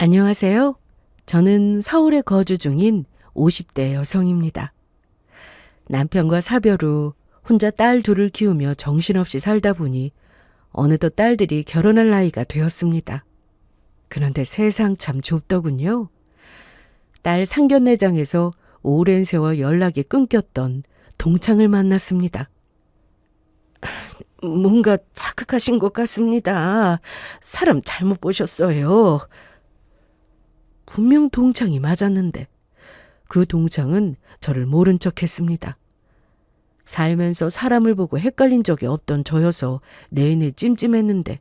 안녕하세요. 저는 서울에 거주 중인 50대 여성입니다. 남편과 사별 후 혼자 딸 둘을 키우며 정신없이 살다 보니 어느덧 딸들이 결혼할 나이가 되었습니다. 그런데 세상 참 좁더군요. 딸 상견례장에서 오랜 세월 연락이 끊겼던 동창을 만났습니다. 뭔가 착각하신 것 같습니다. 사람 잘못 보셨어요. 분명 동창이 맞았는데 그 동창은 저를 모른 척 했습니다. 살면서 사람을 보고 헷갈린 적이 없던 저여서 내내 찜찜했는데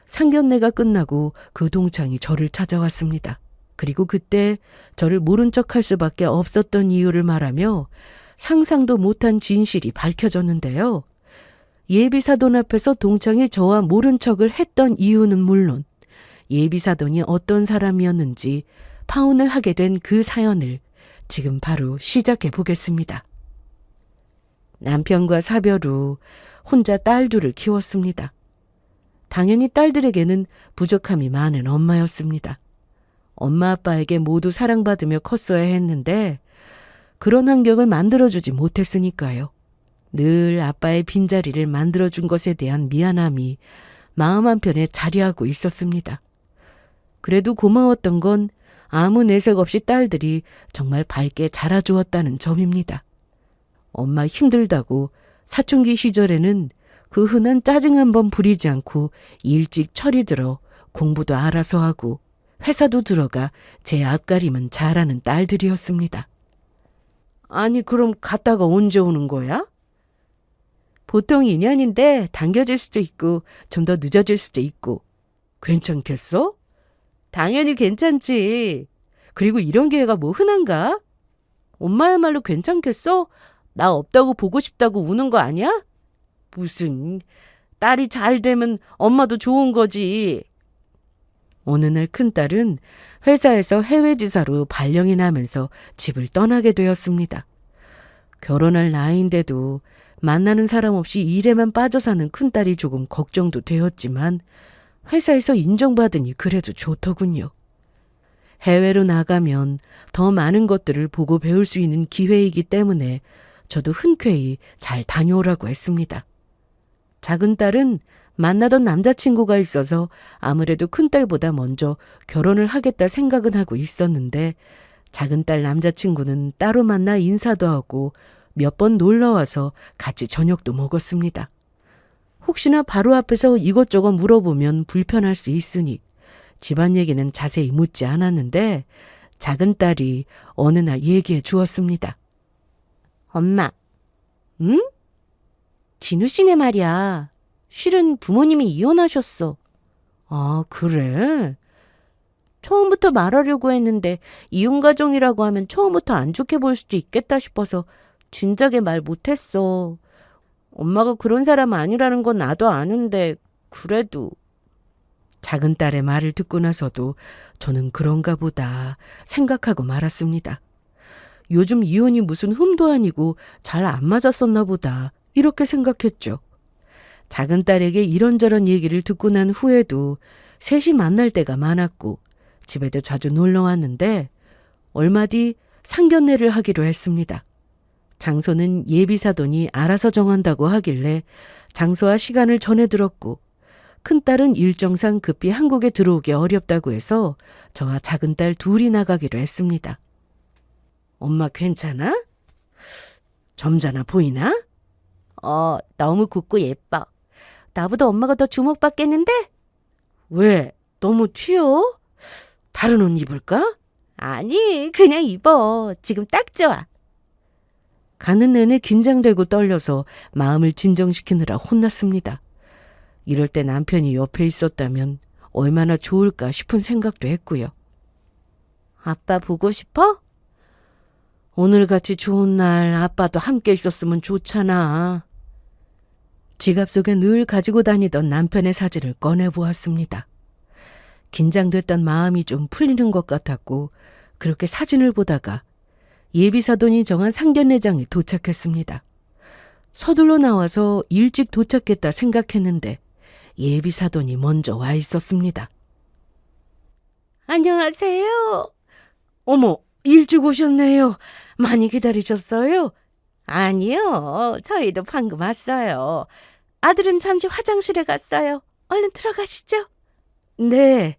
상견례가 끝나고 그 동창이 저를 찾아왔습니다. 그리고 그때 저를 모른 척 할 수밖에 없었던 이유를 말하며 상상도 못한 진실이 밝혀졌는데요. 예비사돈 앞에서 동창이 저와 모른 척을 했던 이유는 물론 예비사돈이 어떤 사람이었는지 파혼을 하게 된 그 사연을 지금 바로 시작해 보겠습니다. 남편과 사별 후 혼자 딸 둘을 키웠습니다. 당연히 딸들에게는 부족함이 많은 엄마였습니다. 엄마 아빠에게 모두 사랑받으며 컸어야 했는데 그런 환경을 만들어주지 못했으니까요. 늘 아빠의 빈자리를 만들어준 것에 대한 미안함이 마음 한편에 자리하고 있었습니다. 그래도 고마웠던 건 아무 내색 없이 딸들이 정말 밝게 자라주었다는 점입니다. 엄마 힘들다고 사춘기 시절에는 그 흔한 짜증 한번 부리지 않고 일찍 철이 들어 공부도 알아서 하고 회사도 들어가 제 앞가림은 잘하는 딸들이었습니다. 아니 그럼 갔다가 언제 오는 거야? 보통 2년인데 당겨질 수도 있고 좀 더 늦어질 수도 있고. 괜찮겠어? 당연히 괜찮지. 그리고 이런 기회가 뭐 흔한가? 엄마야말로 괜찮겠어? 나 없다고 보고 싶다고 우는 거 아니야? 무슨 딸이 잘 되면 엄마도 좋은 거지. 어느 날 큰딸은 회사에서 해외지사로 발령이 나면서 집을 떠나게 되었습니다. 결혼할 나이인데도 만나는 사람 없이 일에만 빠져 사는 큰딸이 조금 걱정도 되었지만 회사에서 인정받으니 그래도 좋더군요. 해외로 나가면 더 많은 것들을 보고 배울 수 있는 기회이기 때문에 저도 흔쾌히 잘 다녀오라고 했습니다. 작은 딸은 만나던 남자친구가 있어서 아무래도 큰딸보다 먼저 결혼을 하겠다 생각은 하고 있었는데 작은 딸 남자친구는 따로 만나 인사도 하고 몇 번 놀러와서 같이 저녁도 먹었습니다. 혹시나 바로 앞에서 이것저것 물어보면 불편할 수 있으니 집안 얘기는 자세히 묻지 않았는데 작은 딸이 어느 날 얘기해 주었습니다. 엄마. 응? 진우 씨네 말이야. 실은 부모님이 이혼하셨어. 아, 그래? 처음부터 말하려고 했는데 이혼 가정이라고 하면 처음부터 안 좋게 볼 수도 있겠다 싶어서 진작에 말 못했어. 엄마가 그런 사람 아니라는 건 나도 아는데 그래도. 작은 딸의 말을 듣고 나서도 저는 그런가 보다 생각하고 말았습니다. 요즘 이혼이 무슨 흠도 아니고 잘 안 맞았었나 보다 이렇게 생각했죠. 작은 딸에게 이런저런 얘기를 듣고 난 후에도 셋이 만날 때가 많았고 집에도 자주 놀러 왔는데 얼마 뒤 상견례를 하기로 했습니다. 장소는 예비사돈이 알아서 정한다고 하길래 장소와 시간을 전해 들었고 큰딸은 일정상 급히 한국에 들어오기 어렵다고 해서 저와 작은 딸 둘이 나가기로 했습니다. 엄마 괜찮아? 점잖아 보이나? 너무 곱고 예뻐. 나보다 엄마가 더 주목받겠는데? 왜? 너무 튀어? 다른 옷 입을까? 아니, 그냥 입어. 지금 딱 좋아. 가는 내내 긴장되고 떨려서 마음을 진정시키느라 혼났습니다. 이럴 때 남편이 옆에 있었다면 얼마나 좋을까 싶은 생각도 했고요. 아빠 보고 싶어? 오늘같이 좋은 날 아빠도 함께 있었으면 좋잖아. 지갑 속에 늘 가지고 다니던 남편의 사진을 꺼내보았습니다. 긴장됐던 마음이 좀 풀리는 것 같았고 그렇게 사진을 보다가 예비사돈이 정한 상견례장에 도착했습니다. 서둘러 나와서 일찍 도착했다 생각했는데 예비사돈이 먼저 와 있었습니다. 안녕하세요. 어머, 일찍 오셨네요. 많이 기다리셨어요? 아니요, 저희도 방금 왔어요. 아들은 잠시 화장실에 갔어요. 얼른 들어가시죠. 네.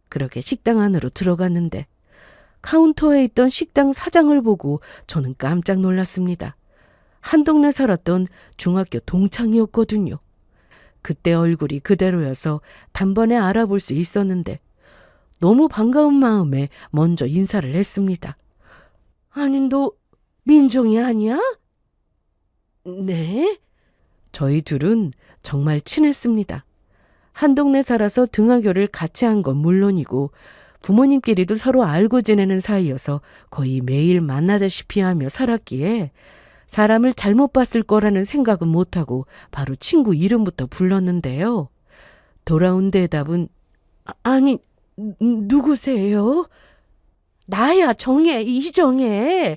그렇게 식당 안으로 들어갔는데 카운터에 있던 식당 사장을 보고 저는 깜짝 놀랐습니다. 한 동네 살았던 중학교 동창이었거든요. 그때 얼굴이 그대로여서 단번에 알아볼 수 있었는데 너무 반가운 마음에 먼저 인사를 했습니다. 아니, 너 민정이 아니야? 네? 저희 둘은 정말 친했습니다. 한 동네 살아서 등하교를 같이 한 건 물론이고 부모님끼리도 서로 알고 지내는 사이여서 거의 매일 만나다시피 하며 살았기에 사람을 잘못 봤을 거라는 생각은 못하고 바로 친구 이름부터 불렀는데요. 돌아온 대답은 아니, 누구세요? 나야, 정혜, 이정혜.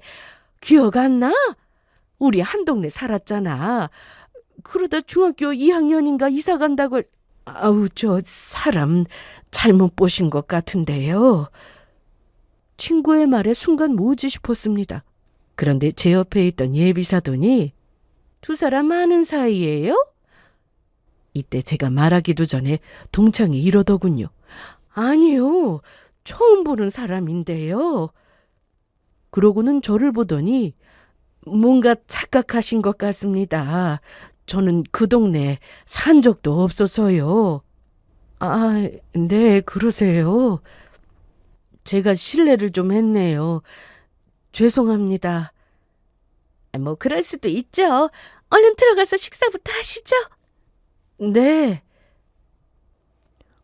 기억 안 나? 우리 한 동네 살았잖아. 그러다 중학교 2학년인가 이사 간다고. 아우, 저 사람 잘못 보신 것 같은데요. 친구의 말에 순간 뭐지 싶었습니다. 그런데 제 옆에 있던 예비사돈이 두 사람 아는 사이예요? 이때 제가 말하기도 전에 동창이 이러더군요. 아니요, 처음 보는 사람인데요. 그러고는 저를 보더니 뭔가 착각하신 것 같습니다. 저는 그 동네에 산 적도 없어서요. 아, 네, 그러세요. 제가 실례를 좀 했네요. 죄송합니다. 뭐 그럴 수도 있죠. 얼른 들어가서 식사부터 하시죠. 네.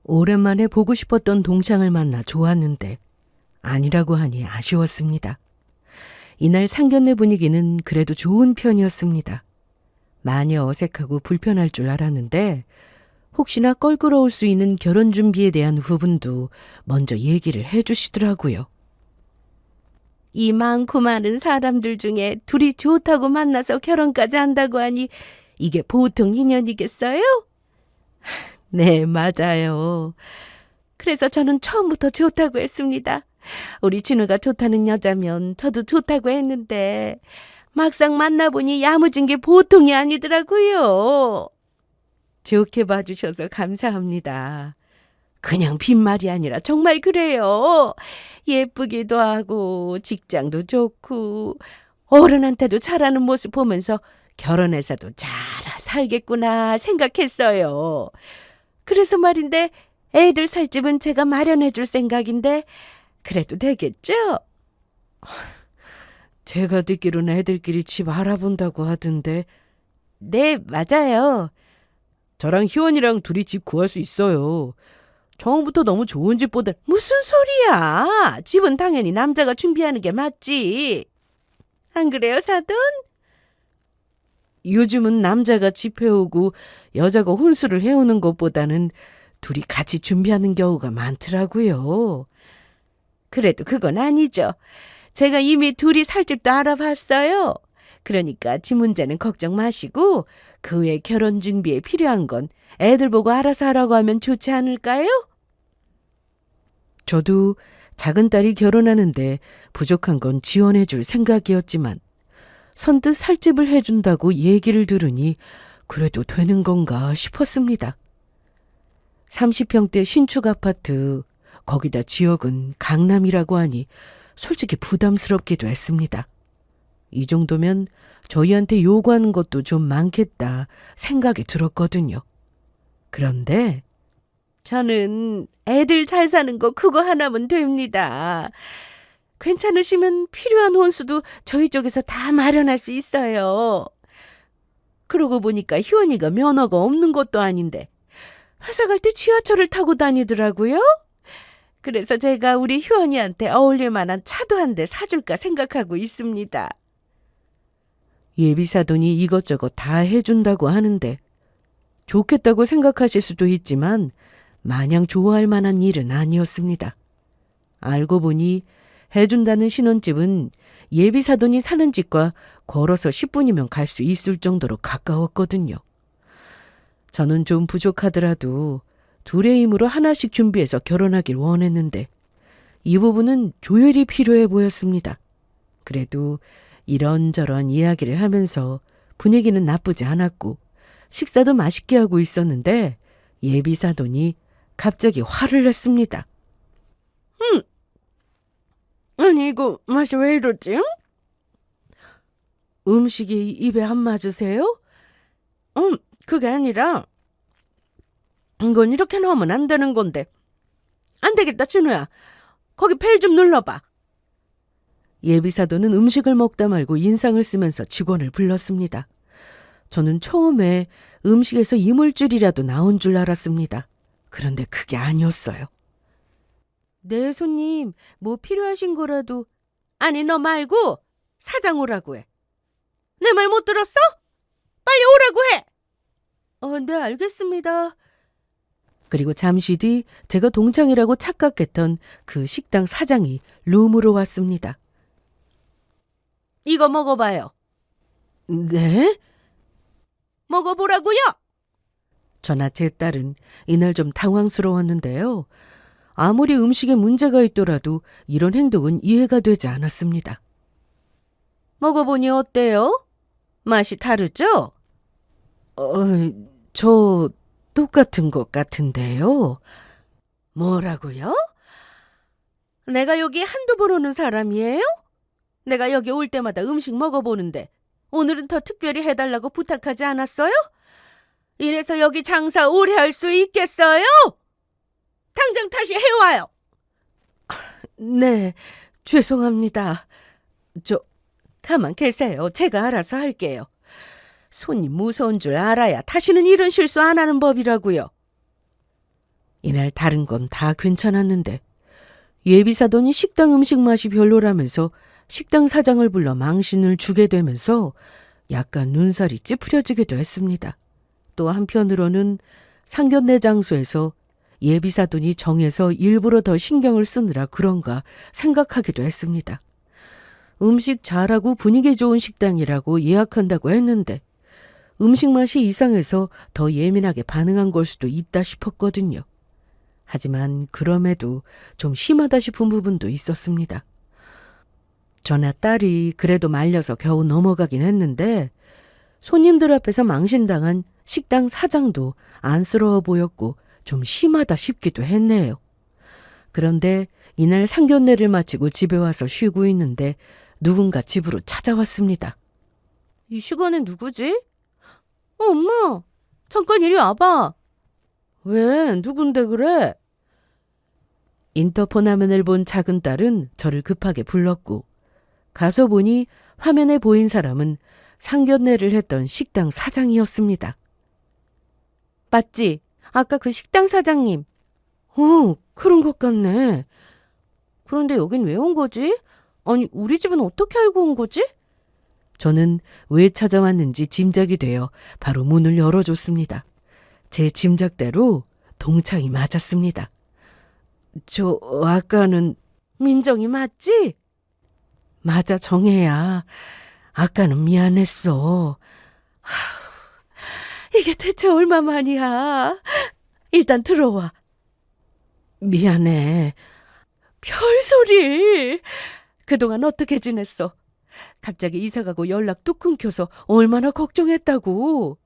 오랜만에 보고 싶었던 동창을 만나 좋았는데 아니라고 하니 아쉬웠습니다. 이날 상견례 분위기는 그래도 좋은 편이었습니다. 많이 어색하고 불편할 줄 알았는데 혹시나 껄끄러울 수 있는 결혼 준비에 대한 부분도 먼저 얘기를 해주시더라고요. 이 많고 많은 사람들 중에 둘이 좋다고 만나서 결혼까지 한다고 하니 이게 보통 인연이겠어요? 네, 맞아요. 그래서 저는 처음부터 좋다고 했습니다. 우리 진우가 좋다는 여자면 저도 좋다고 했는데 막상 만나보니 야무진 게 보통이 아니더라고요. 좋게 봐주셔서 감사합니다. 그냥 빈말이 아니라 정말 그래요. 예쁘기도 하고 직장도 좋고 어른한테도 잘하는 모습 보면서 결혼해서도 잘 살겠구나 생각했어요. 그래서 말인데 애들 살 집은 제가 마련해 줄 생각인데 그래도 되겠죠? 제가 듣기로는 애들끼리 집 알아본다고 하던데. 네, 맞아요. 저랑 희원이랑 둘이 집 구할 수 있어요. 처음부터 너무 좋은 집보다. 무슨 소리야? 집은 당연히 남자가 준비하는 게 맞지. 안 그래요, 사돈? 요즘은 남자가 집 해오고 여자가 혼수를 해오는 것보다는 둘이 같이 준비하는 경우가 많더라고요. 그래도 그건 아니죠. 제가 이미 둘이 살 집도 알아봤어요. 그러니까 집 문제는 걱정 마시고 그 외 결혼 준비에 필요한 건 애들 보고 알아서 하라고 하면 좋지 않을까요? 저도 작은 딸이 결혼하는데 부족한 건 지원해 줄 생각이었지만 선뜻 살 집을 해준다고 얘기를 들으니 그래도 되는 건가 싶었습니다. 30평대 신축 아파트, 거기다 지역은 강남이라고 하니 솔직히 부담스럽기도 했습니다. 이 정도면 저희한테 요구하는 것도 좀 많겠다 생각이 들었거든요. 그런데 저는 애들 잘 사는 거 그거 하나면 됩니다. 괜찮으시면 필요한 혼수도 저희 쪽에서 다 마련할 수 있어요. 그러고 보니까 희원이가 면허가 없는 것도 아닌데 회사 갈 때 지하철을 타고 다니더라고요. 그래서 제가 우리 희원이한테 어울릴 만한 차도 한 대 사줄까 생각하고 있습니다. 예비사돈이 이것저것 다 해준다고 하는데 좋겠다고 생각하실 수도 있지만 마냥 좋아할 만한 일은 아니었습니다. 알고 보니 해준다는 신혼집은 예비사돈이 사는 집과 걸어서 10분이면 갈 수 있을 정도로 가까웠거든요. 저는 좀 부족하더라도 둘의 힘으로 하나씩 준비해서 결혼하길 원했는데 이 부분은 조율이 필요해 보였습니다. 그래도 이런저런 이야기를 하면서 분위기는 나쁘지 않았고 식사도 맛있게 하고 있었는데 예비사돈이 갑자기 화를 냈습니다. 아니 이거 맛이 왜 이러지? 음식이 입에 안 맞으세요? 그게 아니라 이건 이렇게 넣으면 안 되는 건데. 안 되겠다, 진우야. 거기 벨 좀 눌러봐. 예비사돈은 음식을 먹다 말고 인상을 쓰면서 직원을 불렀습니다. 저는 처음에 음식에서 이물질이라도 나온 줄 알았습니다. 그런데 그게 아니었어요. 네, 손님. 뭐 필요하신 거라도. 아니, 너 말고 사장 오라고 해. 내 말 못 들었어? 빨리 오라고 해. 네, 알겠습니다. 그리고 잠시 뒤 제가 동창이라고 착각했던 그 식당 사장이 룸으로 왔습니다. 이거 먹어봐요. 네? 먹어보라고요? 저나 제 딸은 이날 좀 당황스러웠는데요. 아무리 음식에 문제가 있더라도 이런 행동은 이해가 되지 않았습니다. 먹어보니 어때요? 맛이 다르죠? 저 똑같은 것 같은데요. 뭐라고요? 내가 여기 한두 번 오는 사람이에요? 내가 여기 올 때마다 음식 먹어보는데 오늘은 더 특별히 해달라고 부탁하지 않았어요? 이래서 여기 장사 오래 할 수 있겠어요? 당장 다시 해와요. 네, 죄송합니다. 가만 계세요. 제가 알아서 할게요. 손님 무서운 줄 알아야 다시는 이런 실수 안 하는 법이라고요. 이날 다른 건 다 괜찮았는데 예비사돈이 식당 음식 맛이 별로라면서 식당 사장을 불러 망신을 주게 되면서 약간 눈살이 찌푸려지기도 했습니다. 또 한편으로는 상견례 장소에서 예비사돈이 정해서 일부러 더 신경을 쓰느라 그런가 생각하기도 했습니다. 음식 잘하고 분위기 좋은 식당이라고 예약한다고 했는데 음식 맛이 이상해서 더 예민하게 반응한 걸 수도 있다 싶었거든요. 하지만 그럼에도 좀 심하다 싶은 부분도 있었습니다. 저나 딸이 그래도 말려서 겨우 넘어가긴 했는데 손님들 앞에서 망신당한 식당 사장도 안쓰러워 보였고 좀 심하다 싶기도 했네요. 그런데 이날 상견례를 마치고 집에 와서 쉬고 있는데 누군가 집으로 찾아왔습니다. 이 시간에 누구지? 엄마, 잠깐 이리 와봐. 왜? 누군데 그래? 인터폰 화면을 본 작은 딸은 저를 급하게 불렀고 가서 보니 화면에 보인 사람은 상견례를 했던 식당 사장이었습니다. 맞지? 아까 그 식당 사장님. 그런 것 같네. 그런데 여긴 왜 온 거지? 아니, 우리 집은 어떻게 알고 온 거지? 저는 왜 찾아왔는지 짐작이 되어 바로 문을 열어줬습니다. 제 짐작대로 동창이 맞았습니다. 아까는 민정이 맞지? 맞아, 정혜야. 아까는 미안했어. 이게 대체 얼마만이야? 일단 들어와. 미안해. 별소리. 그동안 어떻게 지냈어? 갑자기 이사가고 연락 뚝 끊겨서 얼마나 걱정했다고.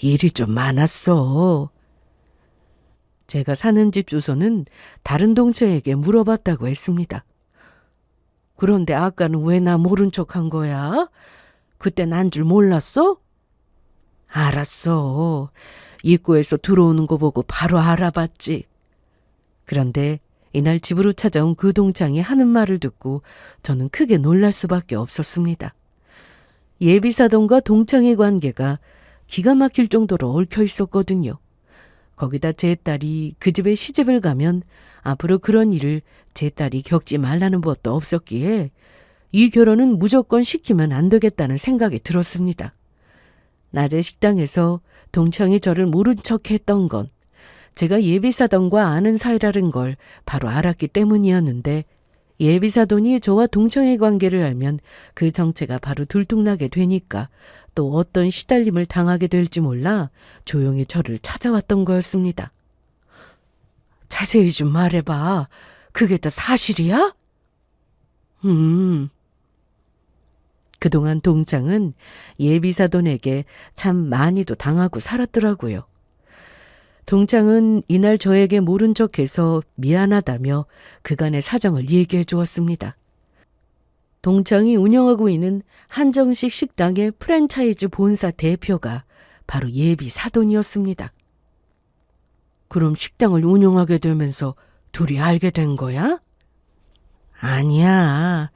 일이 좀 많았어. 제가 사는 집 주소는 다른 동체에게 물어봤다고 했습니다. 그런데 아까는 왜 나 모른 척한 거야? 그땐 안 줄 몰랐어? 알았어. 입구에서 들어오는 거 보고 바로 알아봤지. 그런데 이날 집으로 찾아온 그 동창이 하는 말을 듣고 저는 크게 놀랄 수밖에 없었습니다. 예비사돈과 동창의 관계가 기가 막힐 정도로 얽혀 있었거든요. 거기다 제 딸이 그 집에 시집을 가면 앞으로 그런 일을 제 딸이 겪지 말라는 법도 없었기에 이 결혼은 무조건 시키면 안 되겠다는 생각이 들었습니다. 낮에 식당에서 동창이 저를 모른 척했던 건 제가 예비사돈과 아는 사이라는 걸 바로 알았기 때문이었는데 예비사돈이 저와 동창의 관계를 알면 그 정체가 바로 들통나게 되니까 또 어떤 시달림을 당하게 될지 몰라 조용히 저를 찾아왔던 거였습니다. 자세히 좀 말해봐. 그게 다 사실이야? 그동안 동창은 예비사돈에게 참 많이도 당하고 살았더라고요. 동창은 이날 저에게 모른 척해서 미안하다며 그간의 사정을 얘기해 주었습니다. 동창이 운영하고 있는 한정식 식당의 프랜차이즈 본사 대표가 바로 예비사돈이었습니다. 그럼 식당을 운영하게 되면서 둘이 알게 된 거야? 아니야.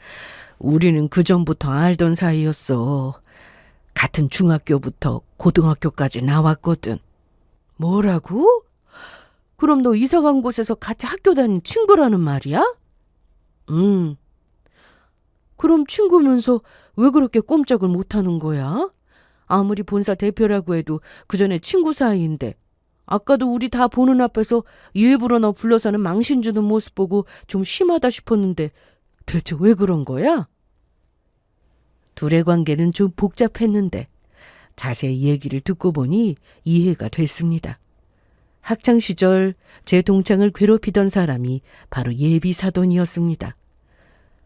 우리는 그전부터 알던 사이였어. 같은 중학교부터 고등학교까지 나왔거든. 뭐라고? 그럼 너 이사 간 곳에서 같이 학교 다닌 친구라는 말이야? 그럼 친구면서 왜 그렇게 꼼짝을 못하는 거야? 아무리 본사 대표라고 해도 그전에 친구 사이인데. 아까도 우리 다 보는 앞에서 일부러 너 불러서는 망신 주는 모습 보고 좀 심하다 싶었는데 대체 왜 그런 거야? 둘의 관계는 좀 복잡했는데 자세히 얘기를 듣고 보니 이해가 됐습니다. 학창시절 제 동창을 괴롭히던 사람이 바로 예비사돈이었습니다.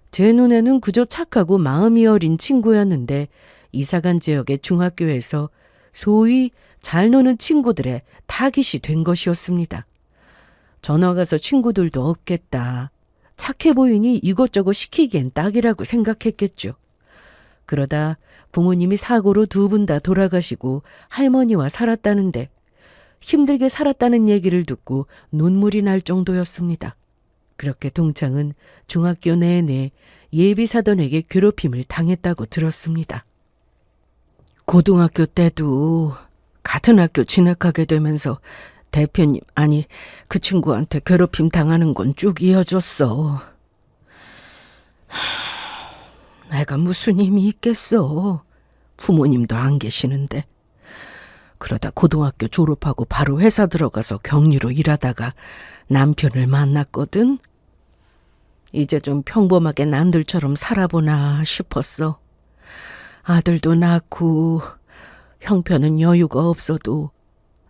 제 눈에는 그저 착하고 마음이 어린 친구였는데 이사간 지역의 중학교에서 소위 잘 노는 친구들의 타깃이 된 것이었습니다. 전화 가서 친구들도 없겠다. 착해 보이니 이것저것 시키기엔 딱이라고 생각했겠죠. 그러다 부모님이 사고로 두 분 다 돌아가시고 할머니와 살았다는데 힘들게 살았다는 얘기를 듣고 눈물이 날 정도였습니다. 그렇게 동창은 중학교 내내 예비사돈에게 괴롭힘을 당했다고 들었습니다. 고등학교 때도 같은 학교 진학하게 되면서 대표님, 아니 그 친구한테 괴롭힘 당하는 건 쭉 이어졌어. 내가 무슨 힘이 있겠어. 부모님도 안 계시는데. 그러다 고등학교 졸업하고 바로 회사 들어가서 격리로 일하다가 남편을 만났거든. 이제 좀 평범하게 남들처럼 살아보나 싶었어. 아들도 낳고 형편은 여유가 없어도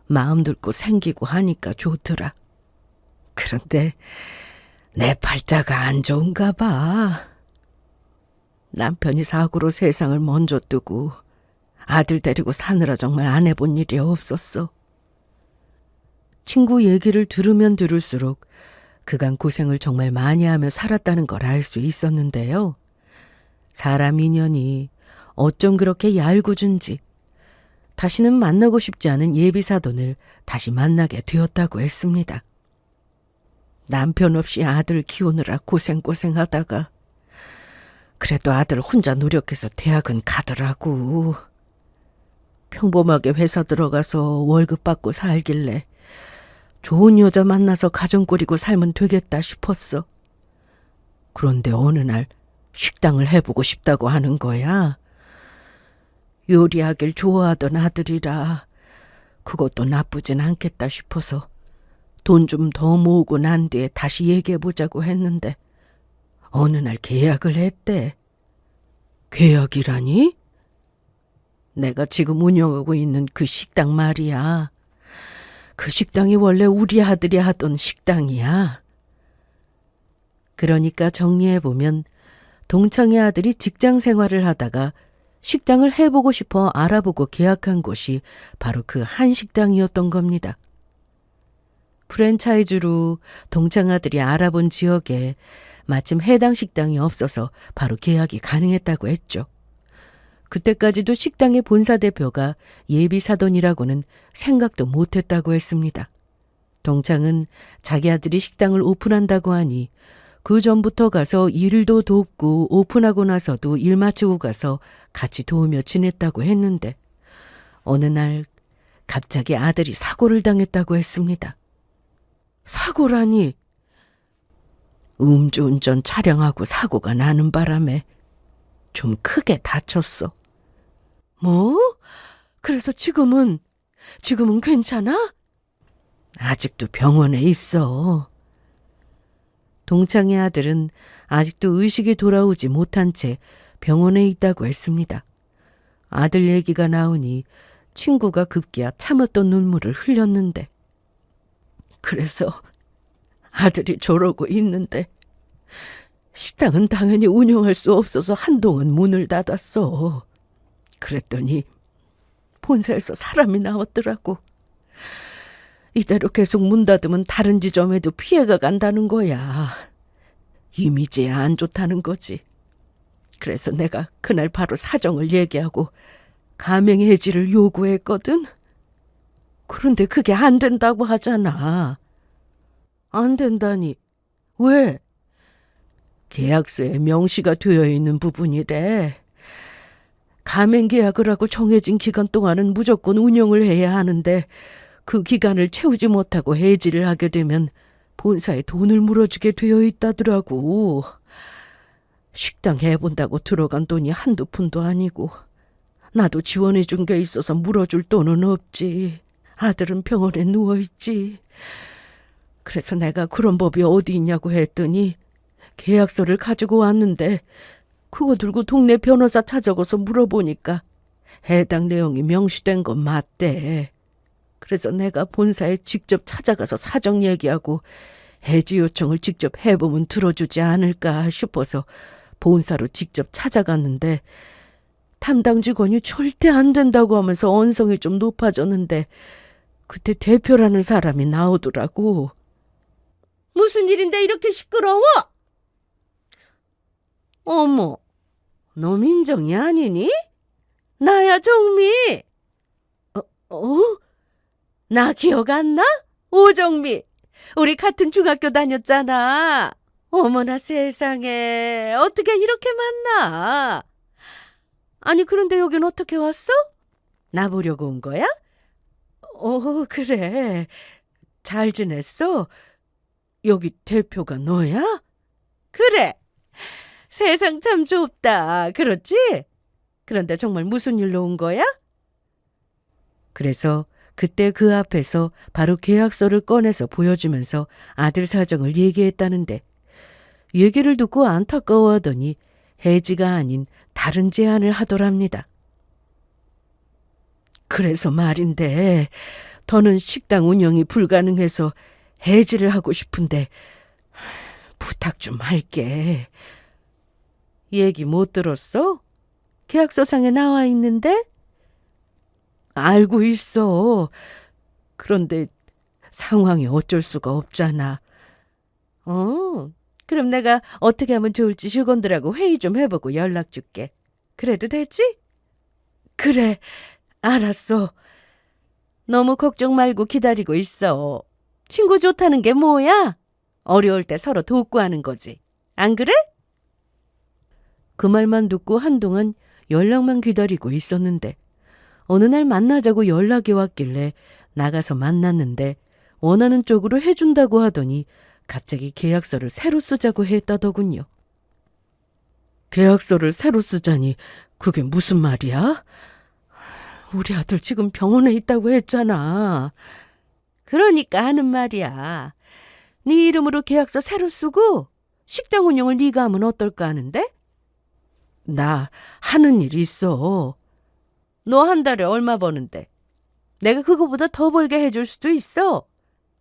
마음 늙고 생기고 하니까 좋더라. 그런데 내 팔자가 안 좋은가 봐. 남편이 사고로 세상을 먼저 뜨고 아들 데리고 사느라 정말 안 해본 일이 없었어. 친구 얘기를 들으면 들을수록 그간 고생을 정말 많이 하며 살았다는 걸 알 수 있었는데요. 사람 인연이 어쩜 그렇게 얄궂은지 다시는 만나고 싶지 않은 예비사돈을 다시 만나게 되었다고 했습니다. 남편 없이 아들 키우느라 고생하다가 그래도 아들 혼자 노력해서 대학은 가더라고. 평범하게 회사 들어가서 월급 받고 살길래 좋은 여자 만나서 가정 꾸리고 살면 되겠다 싶었어. 그런데 어느 날 식당을 해보고 싶다고 하는 거야. 요리하길 좋아하던 아들이라 그것도 나쁘진 않겠다 싶어서 돈 좀 더 모으고 난 뒤에 다시 얘기해보자고 했는데 어느 날 계약을 했대. 계약이라니? 내가 지금 운영하고 있는 그 식당 말이야. 그 식당이 원래 우리 아들이 하던 식당이야. 그러니까 정리해보면 동창의 아들이 직장 생활을 하다가 식당을 해보고 싶어 알아보고 계약한 곳이 바로 그 한식당이었던 겁니다. 프랜차이즈로 동창 아들이 알아본 지역에 마침 해당 식당이 없어서 바로 계약이 가능했다고 했죠. 그때까지도 식당의 본사 대표가 예비사돈이라고는 생각도 못했다고 했습니다. 동창은 자기 아들이 식당을 오픈한다고 하니 그 전부터 가서 일도 돕고 오픈하고 나서도 일 마치고 가서 같이 도우며 지냈다고 했는데 어느 날 갑자기 아들이 사고를 당했다고 했습니다. 사고라니? 음주운전 차량하고 사고가 나는 바람에 좀 크게 다쳤어. 뭐? 그래서 지금은 괜찮아? 아직도 병원에 있어. 동창의 아들은 아직도 의식이 돌아오지 못한 채 병원에 있다고 했습니다. 아들 얘기가 나오니 친구가 급기야 참았던 눈물을 흘렸는데 그래서 아들이 저러고 있는데 식당은 당연히 운영할 수 없어서 한동안 문을 닫았어. 그랬더니 본사에서 사람이 나왔더라고. 이대로 계속 문 닫으면 다른 지점에도 피해가 간다는 거야. 이미지에 안 좋다는 거지. 그래서 내가 그날 바로 사정을 얘기하고 가맹 해지를 요구했거든. 그런데 그게 안 된다고 하잖아. 안 된다니. 왜? 계약서에 명시가 되어 있는 부분이래. 가맹 계약을 하고 정해진 기간 동안은 무조건 운영을 해야 하는데 그 기간을 채우지 못하고 해지를 하게 되면 본사에 돈을 물어주게 되어 있다더라고. 식당 해본다고 들어간 돈이 한두 푼도 아니고 나도 지원해 준 게 있어서 물어줄 돈은 없지. 아들은 병원에 누워있지. 그래서 내가 그런 법이 어디 있냐고 했더니 계약서를 가지고 왔는데 그거 들고 동네 변호사 찾아가서 물어보니까 해당 내용이 명시된 건 맞대. 그래서 내가 본사에 직접 찾아가서 사정 얘기하고 해지 요청을 직접 해보면 들어주지 않을까 싶어서 본사로 직접 찾아갔는데 담당 직원이 절대 안 된다고 하면서 언성이 좀 높아졌는데 그때 대표라는 사람이 나오더라고. 무슨 일인데 이렇게 시끄러워? 어머, 너 민정이 아니니? 나야 정미. 나 기억 안 나? 오정미. 우리 같은 중학교 다녔잖아. 어머나 세상에, 어떻게 이렇게 만나? 아니 그런데 여긴 어떻게 왔어? 나 보려고 온 거야? 그래. 잘 지냈어? 여기 대표가 너야? 그래. 세상 참 좁다. 그렇지? 그런데 정말 무슨 일로 온 거야? 그래서 그때 그 앞에서 바로 계약서를 꺼내서 보여주면서 아들 사정을 얘기했다는데 얘기를 듣고 안타까워하더니 해지가 아닌 다른 제안을 하더랍니다. 그래서 말인데 더는 식당 운영이 불가능해서 해지를 하고 싶은데 부탁 좀 할게. 얘기 못 들었어? 계약서상에 나와 있는데? 알고 있어. 그런데 상황이 어쩔 수가 없잖아. 그럼 내가 어떻게 하면 좋을지 직원들하고 회의 좀 해보고 연락 줄게. 그래도 되지? 그래, 알았어. 너무 걱정 말고 기다리고 있어. 친구 좋다는 게 뭐야? 어려울 때 서로 돕고 하는 거지. 안 그래? 그 말만 듣고 한동안 연락만 기다리고 있었는데 어느 날 만나자고 연락이 왔길래 나가서 만났는데 원하는 쪽으로 해준다고 하더니 갑자기 계약서를 새로 쓰자고 했다더군요. 계약서를 새로 쓰자니 그게 무슨 말이야? 우리 아들 지금 병원에 있다고 했잖아. 그러니까 하는 말이야. 네 이름으로 계약서 새로 쓰고 식당 운영을 네가 하면 어떨까 하는데? 나 하는 일 있어. 너 한 달에 얼마 버는데? 내가 그거보다 더 벌게 해줄 수도 있어.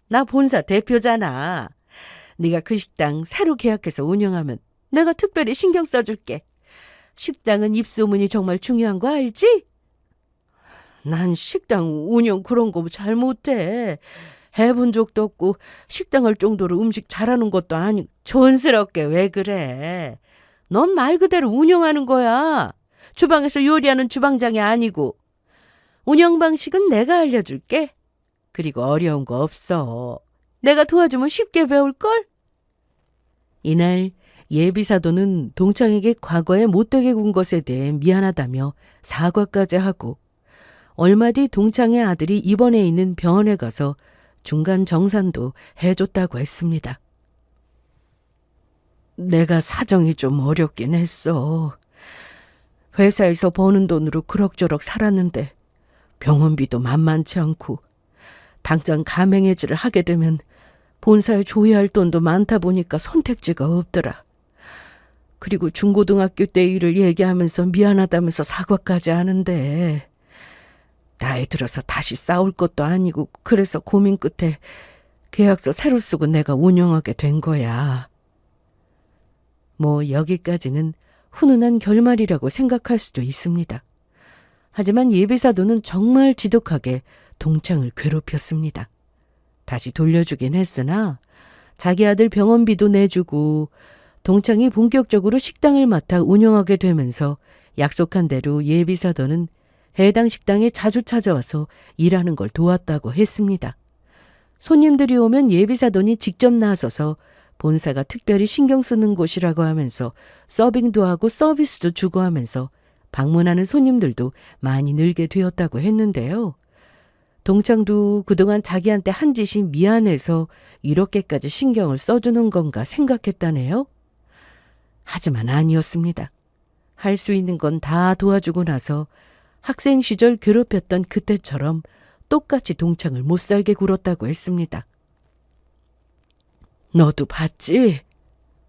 나 본사 대표잖아. 네가 그 식당 새로 계약해서 운영하면 내가 특별히 신경 써줄게. 식당은 입소문이 정말 중요한 거 알지? 난 식당 운영 그런 거 잘 못해. 해본 적도 없고 식당 할 정도로 음식 잘하는 것도 아니고. 촌스럽게 왜 그래? 넌 말 그대로 운영하는 거야. 주방에서 요리하는 주방장이 아니고. 운영 방식은 내가 알려줄게. 그리고 어려운 거 없어. 내가 도와주면 쉽게 배울걸? 이날 예비사도는 동창에게 과거에 못되게 군 것에 대해 미안하다며 사과까지 하고 얼마 뒤 동창의 아들이 입원해 있는 병원에 가서 중간 정산도 해줬다고 했습니다. 내가 사정이 좀 어렵긴 했어. 회사에서 버는 돈으로 그럭저럭 살았는데 병원비도 만만치 않고 당장 가맹해지를 하게 되면 본사에 줘야 할 돈도 많다 보니까 선택지가 없더라. 그리고 중고등학교 때 일을 얘기하면서 미안하다면서 사과까지 하는데 나이 들어서 다시 싸울 것도 아니고 그래서 고민 끝에 계약서 새로 쓰고 내가 운영하게 된 거야. 뭐 여기까지는 훈훈한 결말이라고 생각할 수도 있습니다. 하지만 예비사도는 정말 지독하게 동창을 괴롭혔습니다. 다시 돌려주긴 했으나 자기 아들 병원비도 내주고 동창이 본격적으로 식당을 맡아 운영하게 되면서 약속한 대로 예비사도는 해당 식당에 자주 찾아와서 일하는 걸 도왔다고 했습니다. 손님들이 오면 예비사돈이 직접 나서서 본사가 특별히 신경 쓰는 곳이라고 하면서 서빙도 하고 서비스도 주고 하면서 방문하는 손님들도 많이 늘게 되었다고 했는데요. 동창도 그동안 자기한테 한 짓이 미안해서 이렇게까지 신경을 써주는 건가 생각했다네요. 하지만 아니었습니다. 할 수 있는 건 다 도와주고 나서 학생 시절 괴롭혔던 그때처럼 똑같이 동창을 못 살게 굴었다고 했습니다. 너도 봤지?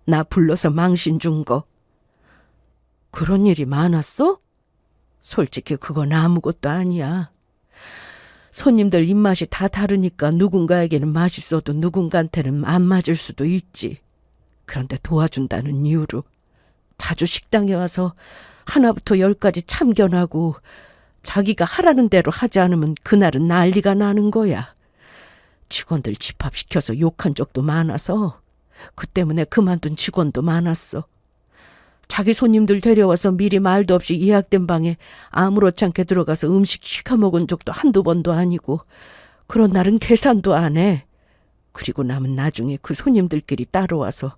나 불러서 망신 준 거. 그런 일이 많았어? 솔직히 그건 아무것도 아니야. 손님들 입맛이 다 다르니까 누군가에게는 맛있어도 누군가한테는 안 맞을 수도 있지. 그런데 도와준다는 이유로 자주 식당에 와서 하나부터 열까지 참견하고 자기가 하라는 대로 하지 않으면 그날은 난리가 나는 거야. 직원들 집합시켜서 욕한 적도 많아서 그 때문에 그만둔 직원도 많았어. 자기 손님들 데려와서 미리 말도 없이 예약된 방에 아무렇지 않게 들어가서 음식 시켜 먹은 적도 한두 번도 아니고 그런 날은 계산도 안 해. 그리고 남은 나중에 그 손님들끼리 따라와서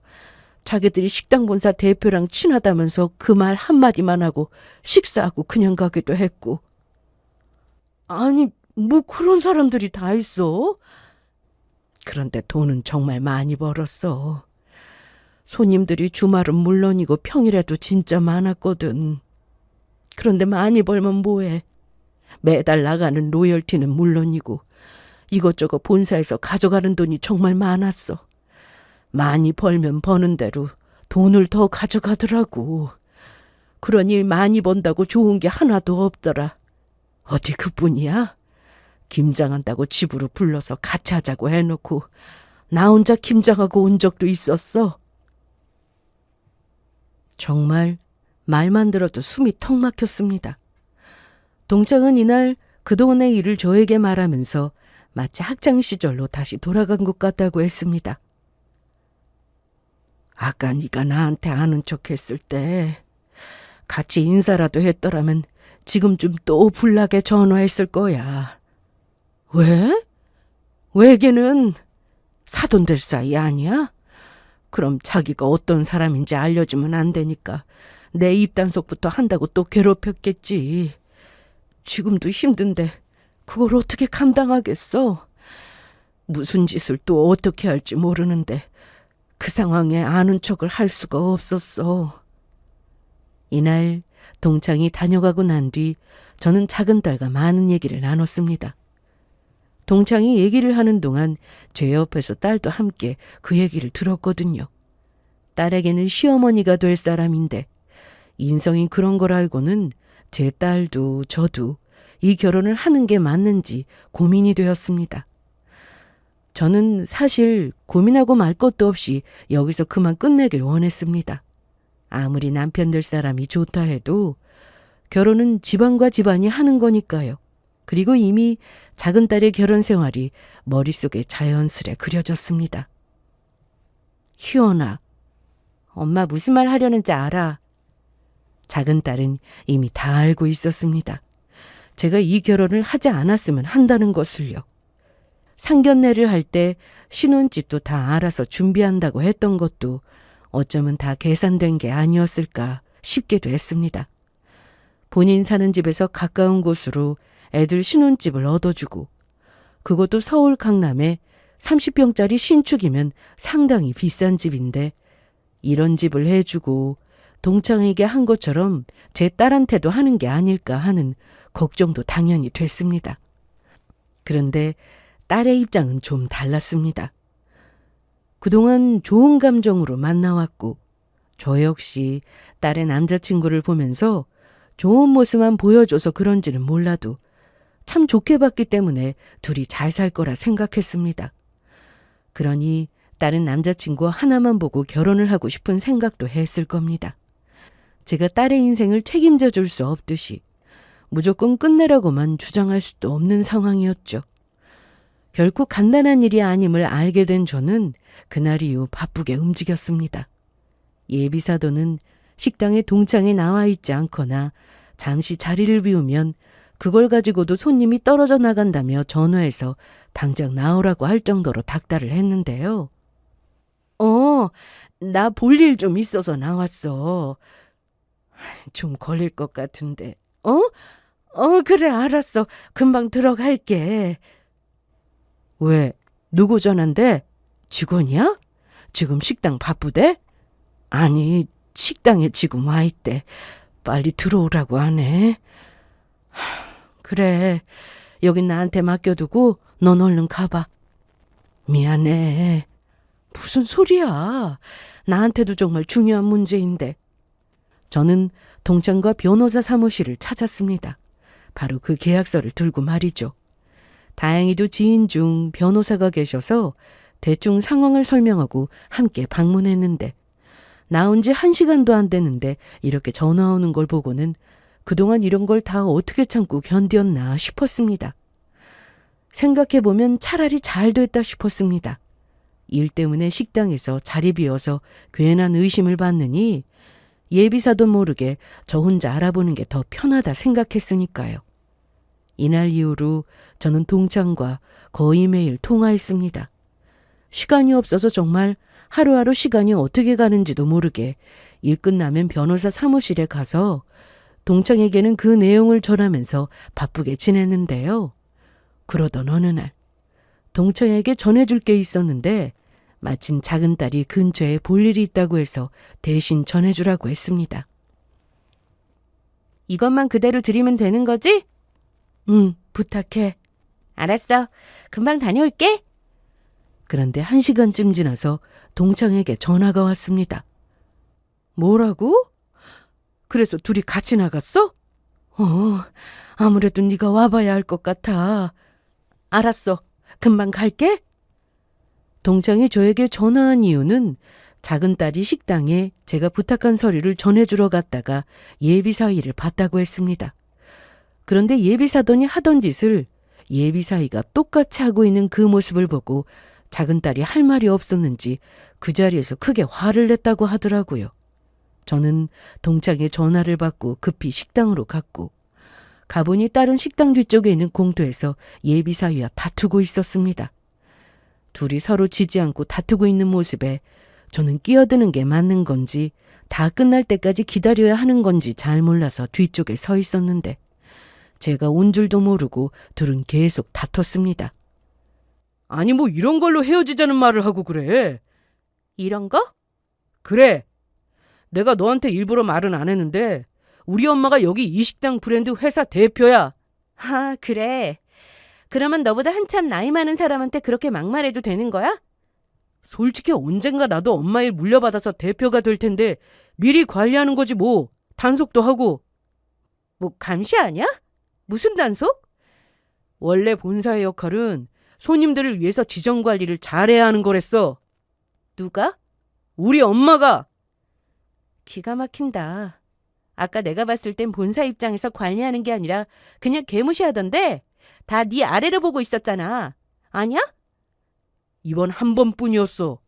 자기들이 식당 본사 대표랑 친하다면서 그 말 한마디만 하고 식사하고 그냥 가기도 했고. 아니, 뭐 그런 사람들이 다 있어? 그런데 돈은 정말 많이 벌었어. 손님들이 주말은 물론이고 평일에도 진짜 많았거든. 그런데 많이 벌면 뭐해? 매달 나가는 로열티는 물론이고 이것저것 본사에서 가져가는 돈이 정말 많았어. 많이 벌면 버는 대로 돈을 더 가져가더라고. 그러니 많이 번다고 좋은 게 하나도 없더라. 어디 그뿐이야? 김장한다고 집으로 불러서 같이 하자고 해놓고 나 혼자 김장하고 온 적도 있었어. 정말 말만 들어도 숨이 턱 막혔습니다. 동창은 이날 그동안의 일을 저에게 말하면서 마치 학창시절로 다시 돌아간 것 같다고 했습니다. 아까 네가 나한테 아는 척 했을 때 같이 인사라도 했더라면 지금쯤 또 불나게 전화했을 거야. 왜? 외계는 사돈 될 사이 아니야? 그럼 자기가 어떤 사람인지 알려주면 안 되니까 내 입단속부터 한다고 또 괴롭혔겠지. 지금도 힘든데 그걸 어떻게 감당하겠어? 무슨 짓을 또 어떻게 할지 모르는데 그 상황에 아는 척을 할 수가 없었어. 이날 동창이 다녀가고 난 뒤 저는 작은 딸과 많은 얘기를 나눴습니다. 동창이 얘기를 하는 동안 제 옆에서 딸도 함께 그 얘기를 들었거든요. 딸에게는 시어머니가 될 사람인데 인성이 그런 걸 알고는 제 딸도 저도 이 결혼을 하는 게 맞는지 고민이 되었습니다. 저는 사실 고민하고 말 것도 없이 여기서 그만 끝내길 원했습니다. 아무리 남편 될 사람이 좋다 해도 결혼은 집안과 집안이 하는 거니까요. 그리고 이미 작은 딸의 결혼 생활이 머릿속에 자연스레 그려졌습니다. 희원아, 엄마 무슨 말 하려는지 알아. 작은 딸은 이미 다 알고 있었습니다. 제가 이 결혼을 하지 않았으면 한다는 것을요. 상견례를 할 때 신혼집도 다 알아서 준비한다고 했던 것도 어쩌면 다 계산된 게 아니었을까 싶기도 했습니다. 본인 사는 집에서 가까운 곳으로 애들 신혼집을 얻어주고 그것도 서울 강남에 30평짜리 신축이면 상당히 비싼 집인데 이런 집을 해주고 동창에게 한 것처럼 제 딸한테도 하는 게 아닐까 하는 걱정도 당연히 됐습니다. 그런데 딸의 입장은 좀 달랐습니다. 그동안 좋은 감정으로 만나왔고 저 역시 딸의 남자친구를 보면서 좋은 모습만 보여줘서 그런지는 몰라도 참 좋게 봤기 때문에 둘이 잘 살 거라 생각했습니다. 그러니 딸은 남자친구 하나만 보고 결혼을 하고 싶은 생각도 했을 겁니다. 제가 딸의 인생을 책임져 줄 수 없듯이 무조건 끝내라고만 주장할 수도 없는 상황이었죠. 결코 간단한 일이 아님을 알게 된 저는 그날 이후 바쁘게 움직였습니다. 예비사도는 식당에 동창에 나와 있지 않거나 잠시 자리를 비우면 그걸 가지고도 손님이 떨어져 나간다며 전화해서 당장 나오라고 할 정도로 닥달을 했는데요. 나 볼 일 좀 있어서 나왔어. 좀 걸릴 것 같은데. 그래, 알았어. 금방 들어갈게. 왜? 누구 전화인데? 직원이야? 지금 식당 바쁘대? 아니, 식당에 지금 와 있대. 빨리 들어오라고 하네. 그래, 여긴 나한테 맡겨두고 넌 얼른 가봐. 미안해. 무슨 소리야. 나한테도 정말 중요한 문제인데. 저는 동창과 변호사 사무실을 찾았습니다. 바로 그 계약서를 들고 말이죠. 다행히도 지인 중 변호사가 계셔서 대충 상황을 설명하고 함께 방문했는데 나온 지 1시간도 안 됐는데 이렇게 전화 오는 걸 보고는 그동안 이런 걸 다 어떻게 참고 견뎠나 싶었습니다. 생각해보면 차라리 잘 됐다 싶었습니다. 일 때문에 식당에서 자리 비어서 괜한 의심을 받느니 예비사도 모르게 저 혼자 알아보는 게 더 편하다 생각했으니까요. 이날 이후로 저는 동창과 거의 매일 통화했습니다. 시간이 없어서 정말 하루하루 시간이 어떻게 가는지도 모르게 일 끝나면 변호사 사무실에 가서 동창에게는 그 내용을 전하면서 바쁘게 지냈는데요. 그러던 어느 날 동창에게 전해줄 게 있었는데 마침 작은 딸이 근처에 볼 일이 있다고 해서 대신 전해주라고 했습니다. 이것만 그대로 드리면 되는 거지? 응, 부탁해. 알았어. 금방 다녀올게. 그런데 1시간쯤 지나서 동창에게 전화가 왔습니다. 뭐라고? 그래서 둘이 같이 나갔어? 아무래도 네가 와봐야 할 것 같아. 알았어. 금방 갈게. 동창이 저에게 전화한 이유는 작은 딸이 식당에 제가 부탁한 서류를 전해주러 갔다가 예비사위를 봤다고 했습니다. 그런데 예비사돈이 하던 짓을 예비사위가 똑같이 하고 있는 그 모습을 보고 작은 딸이 할 말이 없었는지 그 자리에서 크게 화를 냈다고 하더라고요. 저는 동창의 전화를 받고 급히 식당으로 갔고 가보니 딸은 식당 뒤쪽에 있는 공터에서 예비사위와 다투고 있었습니다. 둘이 서로 지지 않고 다투고 있는 모습에 저는 끼어드는 게 맞는 건지 다 끝날 때까지 기다려야 하는 건지 잘 몰라서 뒤쪽에 서 있었는데 제가 온 줄도 모르고 둘은 계속 다퉜습니다. 아니 뭐 이런 걸로 헤어지자는 말을 하고 그래. 이런 거? 그래. 내가 너한테 일부러 말은 안 했는데 우리 엄마가 여기 이 식당 브랜드 회사 대표야. 아, 그래. 그러면 너보다 한참 나이 많은 사람한테 그렇게 막말해도 되는 거야? 솔직히 언젠가 나도 엄마 일 물려받아서 대표가 될 텐데 미리 관리하는 거지 뭐. 단속도 하고. 뭐 감시 아니야? 무슨 단속? 원래 본사의 역할은 손님들을 위해서 지정 관리를 잘해야 하는 거랬어. 누가? 우리 엄마가. 기가 막힌다. 아까 내가 봤을 땐 본사 입장에서 관리하는 게 아니라 그냥 개무시하던데 다 네 아래를 보고 있었잖아. 아니야? 이번 한 번뿐이었어.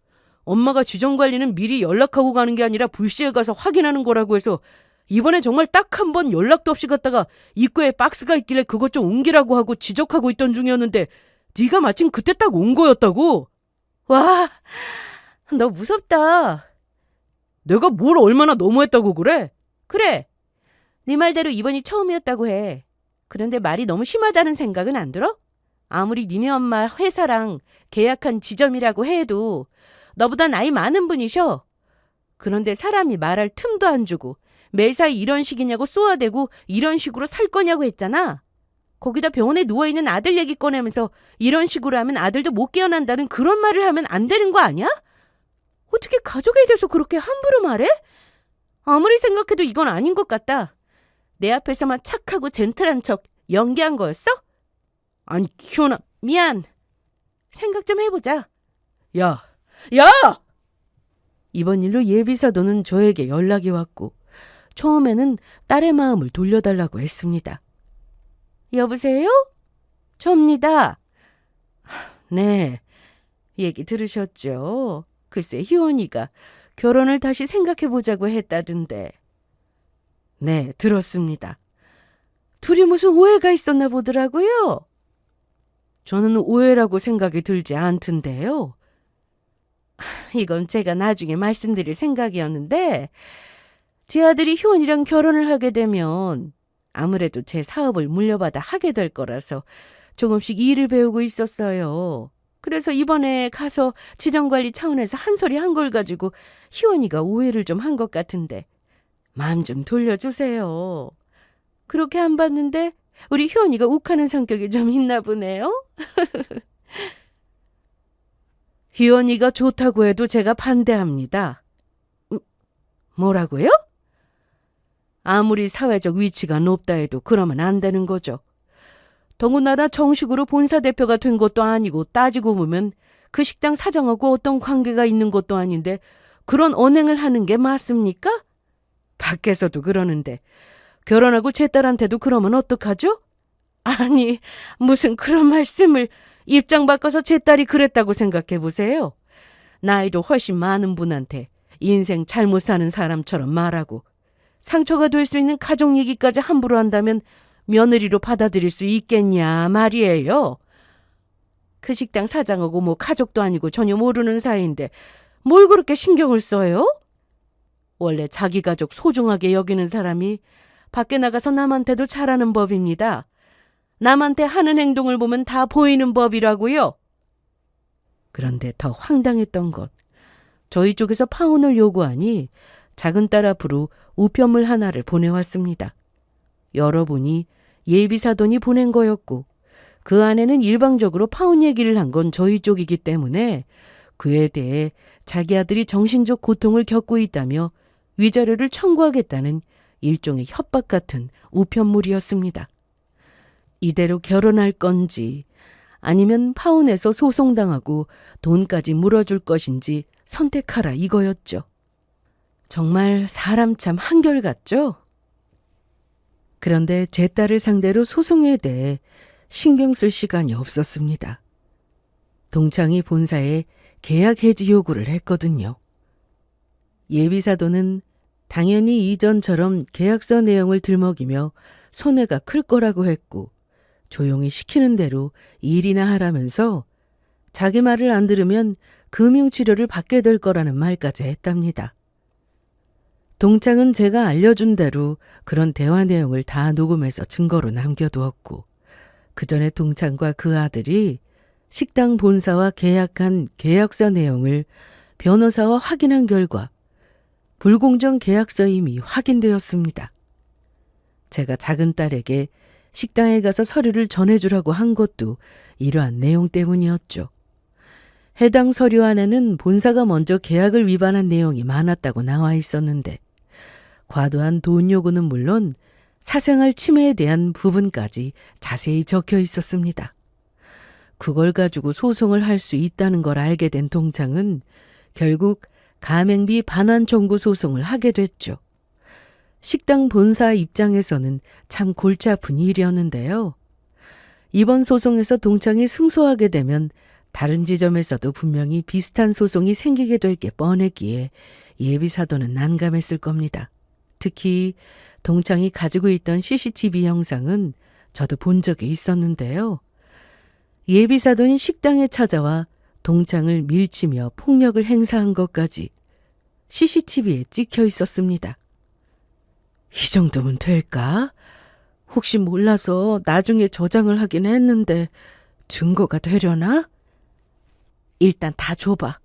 엄마가 지정 관리는 미리 연락하고 가는 게 아니라 불시에 가서 확인하는 거라고 해서 이번에 정말 딱 한 번 연락도 없이 갔다가 입구에 박스가 있길래 그것 좀 옮기라고 하고 지적하고 있던 중이었는데 네가 마침 그때 딱 온 거였다고. 와, 너 무섭다. 내가 뭘 얼마나 너무했다고 그래? 그래. 네 말대로 이번이 처음이었다고 해. 그런데 말이 너무 심하다는 생각은 안 들어? 아무리 니네 엄마 회사랑 계약한 지점이라고 해도 너보다 나이 많은 분이셔. 그런데 사람이 말할 틈도 안 주고 매사에 이런 식이냐고 쏘아대고 이런 식으로 살 거냐고 했잖아. 거기다 병원에 누워있는 아들 얘기 꺼내면서 이런 식으로 하면 아들도 못 깨어난다는 그런 말을 하면 안 되는 거 아니야? 어떻게 가족에 대해서 그렇게 함부로 말해? 아무리 생각해도 이건 아닌 것 같다. 내 앞에서만 착하고 젠틀한 척 연기한 거였어? 아니, 키워나 미안. 생각 좀 해보자. 야! 야! 이번 일로 예비사도는 저에게 연락이 왔고 처음에는 딸의 마음을 돌려달라고 했습니다. 여보세요? 접니다. 네, 얘기 들으셨죠? 글쎄 희원이가 결혼을 다시 생각해보자고 했다던데. 네, 들었습니다. 둘이 무슨 오해가 있었나 보더라고요. 저는 오해라고 생각이 들지 않던데요. 이건 제가 나중에 말씀드릴 생각이었는데 제 아들이 희원이랑 결혼을 하게 되면 아무래도 제 사업을 물려받아 하게 될 거라서 조금씩 일을 배우고 있었어요. 그래서 이번에 가서 지정관리 차원에서 한 소리 한 걸 가지고 희원이가 오해를 좀 한 것 같은데 마음 좀 돌려주세요. 그렇게 안 봤는데 우리 희원이가 욱하는 성격이 좀 있나 보네요. 희원이가 좋다고 해도 제가 반대합니다. 뭐라고요? 아무리 사회적 위치가 높다 해도 그러면 안 되는 거죠. 더군다나 정식으로 본사 대표가 된 것도 아니고 따지고 보면 그 식당 사장하고 어떤 관계가 있는 것도 아닌데 그런 언행을 하는 게 맞습니까? 밖에서도 그러는데 결혼하고 제 딸한테도 그러면 어떡하죠? 아니, 무슨 그런 말씀을. 입장 바꿔서 제 딸이 그랬다고 생각해 보세요. 나이도 훨씬 많은 분한테 인생 잘못 사는 사람처럼 말하고 상처가 될 수 있는 가족 얘기까지 함부로 한다면 며느리로 받아들일 수 있겠냐 말이에요. 그 식당 사장하고 뭐 가족도 아니고 전혀 모르는 사이인데 뭘 그렇게 신경을 써요? 원래 자기 가족 소중하게 여기는 사람이 밖에 나가서 남한테도 잘하는 법입니다. 남한테 하는 행동을 보면 다 보이는 법이라고요. 그런데 더 황당했던 건 저희 쪽에서 파혼을 요구하니 작은 딸 앞으로 우편물 하나를 보내왔습니다. 열어보니 예비사돈이 보낸 거였고 그 안에는 일방적으로 파혼 얘기를 한 건 저희 쪽이기 때문에 그에 대해 자기 아들이 정신적 고통을 겪고 있다며 위자료를 청구하겠다는 일종의 협박 같은 우편물이었습니다. 이대로 결혼할 건지 아니면 파혼해서 소송당하고 돈까지 물어줄 것인지 선택하라 이거였죠. 정말 사람 참 한결같죠? 그런데 제 딸을 상대로 소송에 대해 신경 쓸 시간이 없었습니다. 동창이 본사에 계약 해지 요구를 했거든요. 예비사도는 당연히 이전처럼 계약서 내용을 들먹이며 손해가 클 거라고 했고 조용히 시키는 대로 일이나 하라면서 자기 말을 안 들으면 금융치료를 받게 될 거라는 말까지 했답니다. 동창은 제가 알려준 대로 그런 대화 내용을 다 녹음해서 증거로 남겨두었고 그 전에 동창과 그 아들이 식당 본사와 계약한 계약서 내용을 변호사와 확인한 결과 불공정 계약서임이 확인되었습니다. 제가 작은 딸에게 식당에 가서 서류를 전해주라고 한 것도 이러한 내용 때문이었죠. 해당 서류 안에는 본사가 먼저 계약을 위반한 내용이 많았다고 나와 있었는데 과도한 돈 요구는 물론 사생활 침해에 대한 부분까지 자세히 적혀 있었습니다. 그걸 가지고 소송을 할 수 있다는 걸 알게 된 동창은 결국 가맹비 반환 청구 소송을 하게 됐죠. 식당 본사 입장에서는 참 골치 아픈 일이었는데요. 이번 소송에서 동창이 승소하게 되면 다른 지점에서도 분명히 비슷한 소송이 생기게 될 게 뻔했기에 예비사도는 난감했을 겁니다. 특히 동창이 가지고 있던 CCTV 영상은 저도 본 적이 있었는데요. 예비사돈이 식당에 찾아와 동창을 밀치며 폭력을 행사한 것까지 CCTV에 찍혀 있었습니다. 이 정도면 될까? 혹시 몰라서 나중에 저장을 하긴 했는데 증거가 되려나? 일단 다 줘봐.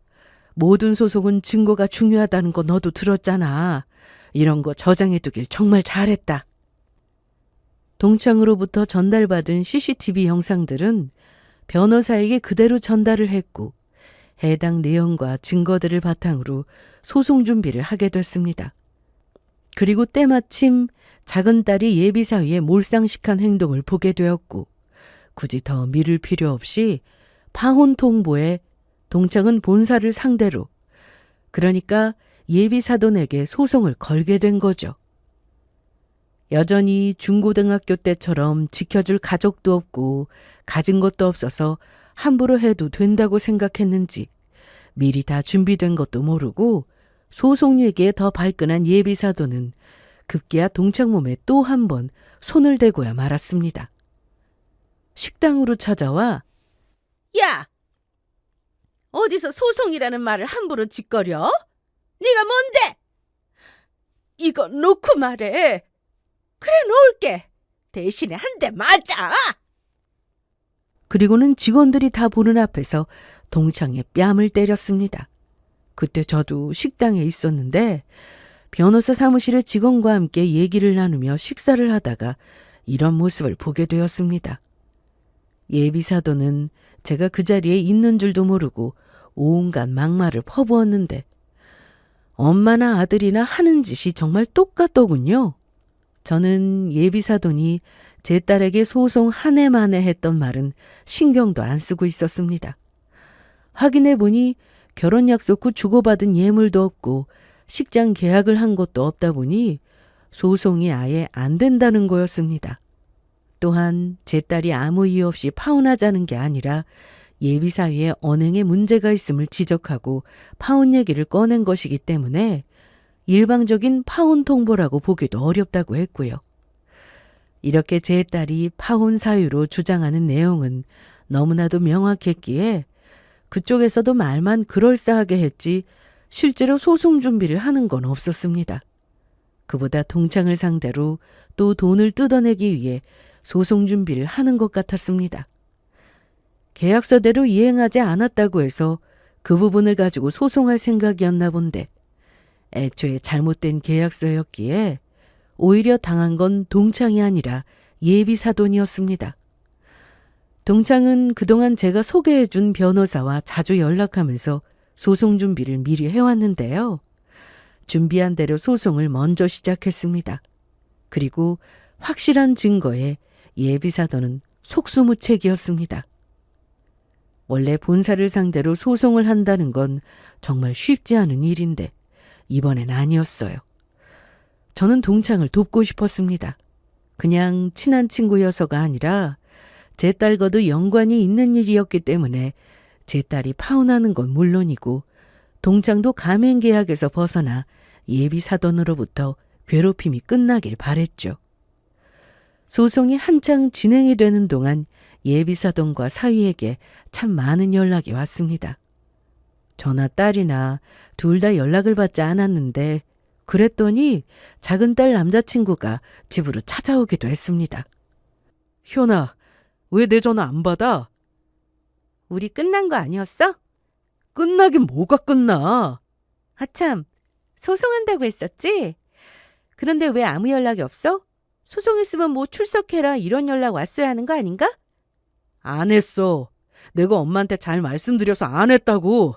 모든 소송은 증거가 중요하다는 거 너도 들었잖아. 이런 거 저장해두길 정말 잘했다. 동창으로부터 전달받은 CCTV 영상들은 변호사에게 그대로 전달을 했고 해당 내용과 증거들을 바탕으로 소송 준비를 하게 됐습니다. 그리고 때마침 작은 딸이 예비사위에 몰상식한 행동을 보게 되었고 굳이 더 미룰 필요 없이 파혼 통보에 동창은 본사를 상대로, 그러니까 예비사돈에게 소송을 걸게 된 거죠. 여전히 중고등학교 때처럼 지켜줄 가족도 없고 가진 것도 없어서 함부로 해도 된다고 생각했는지 미리 다 준비된 것도 모르고 소송 얘기에 더 발끈한 예비사돈은 급기야 동창 몸에 또 한 번 손을 대고야 말았습니다. 식당으로 찾아와 야! 어디서 소송이라는 말을 함부로 짓거려? 네가 뭔데? 이거 놓고 말해. 그래 놓을게. 대신에 한 대 맞아. 그리고는 직원들이 다 보는 앞에서 동창의 뺨을 때렸습니다. 그때 저도 식당에 있었는데 변호사 사무실의 직원과 함께 얘기를 나누며 식사를 하다가 이런 모습을 보게 되었습니다. 예비사돈은 제가 그 자리에 있는 줄도 모르고 온갖 막말을 퍼부었는데 엄마나 아들이나 하는 짓이 정말 똑같더군요. 저는 예비사돈이 제 딸에게 소송 한 해 만에 했던 말은 신경도 안 쓰고 있었습니다. 확인해 보니 결혼 약속 후 주고받은 예물도 없고 식장 계약을 한 것도 없다 보니 소송이 아예 안 된다는 거였습니다. 또한 제 딸이 아무 이유 없이 파혼하자는 게 아니라 예비사위에 언행에 문제가 있음을 지적하고 파혼 얘기를 꺼낸 것이기 때문에 일방적인 파혼 통보라고 보기도 어렵다고 했고요. 이렇게 제 딸이 파혼 사유로 주장하는 내용은 너무나도 명확했기에 그쪽에서도 말만 그럴싸하게 했지 실제로 소송 준비를 하는 건 없었습니다. 그보다 동창을 상대로 또 돈을 뜯어내기 위해 소송 준비를 하는 것 같았습니다. 계약서대로 이행하지 않았다고 해서 그 부분을 가지고 소송할 생각이었나 본데 애초에 잘못된 계약서였기에 오히려 당한 건 동창이 아니라 예비사돈이었습니다. 동창은 그동안 제가 소개해준 변호사와 자주 연락하면서 소송 준비를 미리 해왔는데요. 준비한 대로 소송을 먼저 시작했습니다. 그리고 확실한 증거에 예비사돈은 속수무책이었습니다. 원래 본사를 상대로 소송을 한다는 건 정말 쉽지 않은 일인데 이번엔 아니었어요. 저는 동창을 돕고 싶었습니다. 그냥 친한 친구여서가 아니라 제 딸과도 연관이 있는 일이었기 때문에 제 딸이 파혼하는 건 물론이고 동창도 가맹계약에서 벗어나 예비사돈으로부터 괴롭힘이 끝나길 바랬죠. 소송이 한창 진행이 되는 동안 예비사돈과 사위에게 참 많은 연락이 왔습니다. 저나 딸이나 둘 다 연락을 받지 않았는데 그랬더니 작은 딸 남자친구가 집으로 찾아오기도 했습니다. 현아, 왜 내 전화 안 받아? 우리 끝난 거 아니었어? 끝나긴 뭐가 끝나? 아참, 소송한다고 했었지? 그런데 왜 아무 연락이 없어? 소송했으면 뭐 출석해라 이런 연락 왔어야 하는 거 아닌가? 안 했어. 내가 엄마한테 잘 말씀드려서 안 했다고.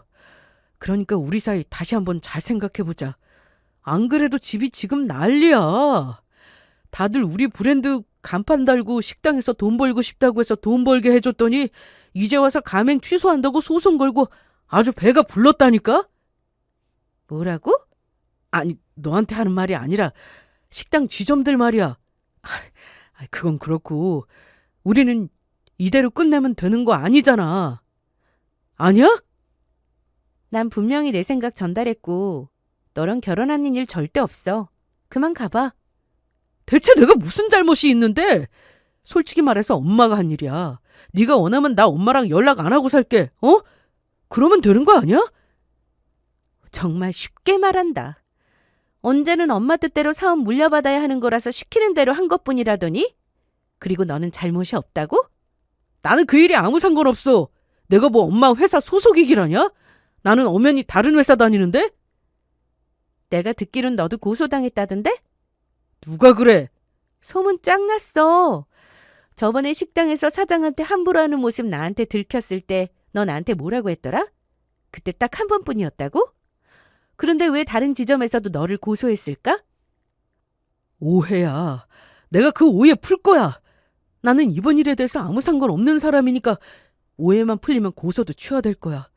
그러니까 우리 사이 다시 한번 잘 생각해보자. 안 그래도 집이 지금 난리야. 다들 우리 브랜드 간판 달고 식당에서 돈 벌고 싶다고 해서 돈 벌게 해줬더니 이제 와서 가맹 취소한다고 소송 걸고 아주 배가 불렀다니까? 뭐라고? 아니, 너한테 하는 말이 아니라 식당 쥐점들 말이야. 그건 그렇고 우리는 이대로 끝내면 되는 거 아니잖아. 아니야? 난 분명히 내 생각 전달했고 너랑 결혼하는 일 절대 없어. 그만 가봐. 대체 내가 무슨 잘못이 있는데? 솔직히 말해서 엄마가 한 일이야. 네가 원하면 나 엄마랑 연락 안 하고 살게. 어? 그러면 되는 거 아니야? 정말 쉽게 말한다. 언제는 엄마 뜻대로 사업 물려받아야 하는 거라서 시키는 대로 한 것뿐이라더니? 그리고 너는 잘못이 없다고? 나는 그 일이 아무 상관없어. 내가 뭐 엄마 회사 소속이기라냐? 나는 엄연히 다른 회사 다니는데? 내가 듣기론 너도 고소당했다던데? 누가 그래? 소문 쫙 났어. 저번에 식당에서 사장한테 함부로 하는 모습 나한테 들켰을 때 너 나한테 뭐라고 했더라? 그때 딱 한 번뿐이었다고? 그런데 왜 다른 지점에서도 너를 고소했을까? 오해야. 내가 그 오해 풀 거야. 나는 이번 일에 대해서 아무 상관없는 사람이니까 오해만 풀리면 고소도 취하될 거야.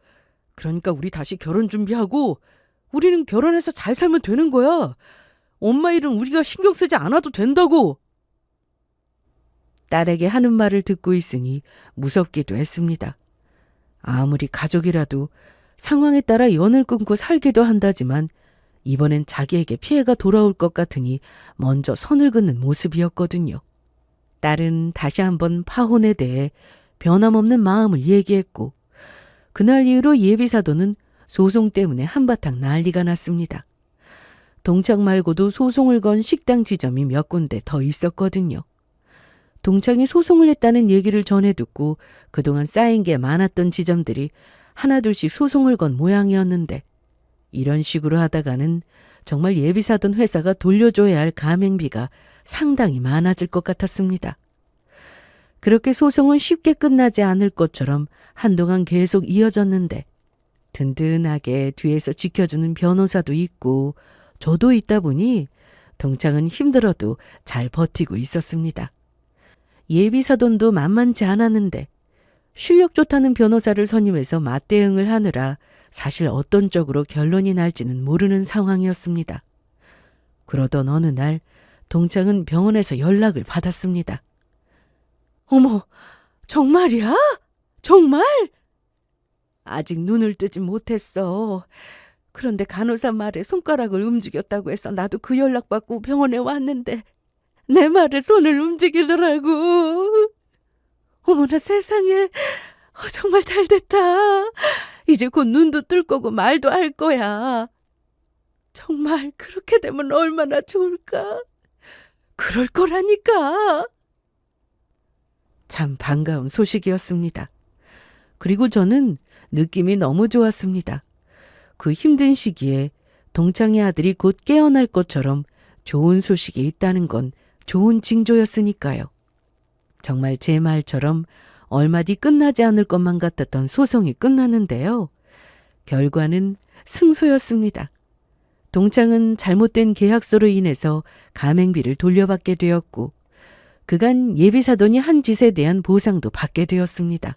그러니까 우리 다시 결혼 준비하고 우리는 결혼해서 잘 살면 되는 거야. 엄마 일은 우리가 신경 쓰지 않아도 된다고. 딸에게 하는 말을 듣고 있으니 무섭기도 했습니다. 아무리 가족이라도 상황에 따라 연을 끊고 살기도 한다지만 이번엔 자기에게 피해가 돌아올 것 같으니 먼저 선을 긋는 모습이었거든요. 딸은 다시 한번 파혼에 대해 변함없는 마음을 얘기했고 그날 이후로 예비사도는 소송 때문에 한바탕 난리가 났습니다. 동창 말고도 소송을 건 식당 지점이 몇 군데 더 있었거든요. 동창이 소송을 했다는 얘기를 전해 듣고 그동안 쌓인 게 많았던 지점들이 하나둘씩 소송을 건 모양이었는데 이런 식으로 하다가는 정말 예비사돈 회사가 돌려줘야 할 가맹비가 상당히 많아질 것 같았습니다. 그렇게 소송은 쉽게 끝나지 않을 것처럼 한동안 계속 이어졌는데 든든하게 뒤에서 지켜주는 변호사도 있고 저도 있다 보니 동창은 힘들어도 잘 버티고 있었습니다. 예비사돈도 만만치 않았는데 실력 좋다는 변호사를 선임해서 맞대응을 하느라 사실 어떤 쪽으로 결론이 날지는 모르는 상황이었습니다. 그러던 어느 날 동창은 병원에서 연락을 받았습니다. 어머, 정말이야? 정말? 아직 눈을 뜨지 못했어. 그런데 간호사 말에 손가락을 움직였다고 해서 나도 그 연락 받고 병원에 왔는데 내 말에 손을 움직이더라고. 어머나 세상에, 정말 잘 됐다. 이제 곧 눈도 뜰 거고 말도 할 거야. 정말 그렇게 되면 얼마나 좋을까? 그럴 거라니까. 참 반가운 소식이었습니다. 그리고 저는 느낌이 너무 좋았습니다. 그 힘든 시기에 동창의 아들이 곧 깨어날 것처럼 좋은 소식이 있다는 건 좋은 징조였으니까요. 정말 제 말처럼 얼마 뒤 끝나지 않을 것만 같았던 소송이 끝났는데요. 결과는 승소였습니다. 동창은 잘못된 계약서로 인해서 가맹비를 돌려받게 되었고 그간 예비사돈이 한 짓에 대한 보상도 받게 되었습니다.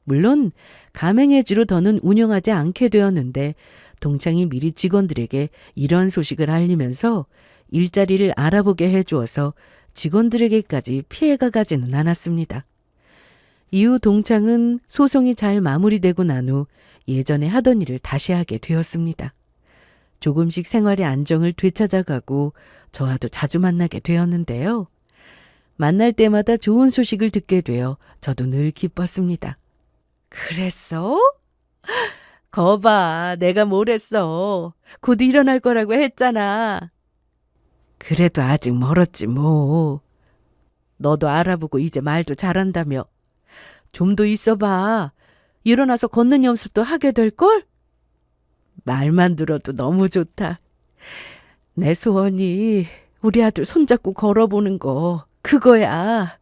물론 가맹해지로 더는 운영하지 않게 되었는데 동창이 미리 직원들에게 이러한 소식을 알리면서 일자리를 알아보게 해주어서 직원들에게까지 피해가 가지는 않았습니다. 이후 동창은 소송이 잘 마무리되고 난 후 예전에 하던 일을 다시 하게 되었습니다. 조금씩 생활의 안정을 되찾아가고 저와도 자주 만나게 되었는데요. 만날 때마다 좋은 소식을 듣게 되어 저도 늘 기뻤습니다. 그랬어? 거봐, 내가 뭘 했어. 곧 일어날 거라고 했잖아. 그래도 아직 멀었지 뭐. 너도 알아보고 이제 말도 잘한다며. 좀 더 있어봐. 일어나서 걷는 연습도 하게 될걸? 말만 들어도 너무 좋다. 내 소원이 우리 아들 손잡고 걸어보는 거 그거야.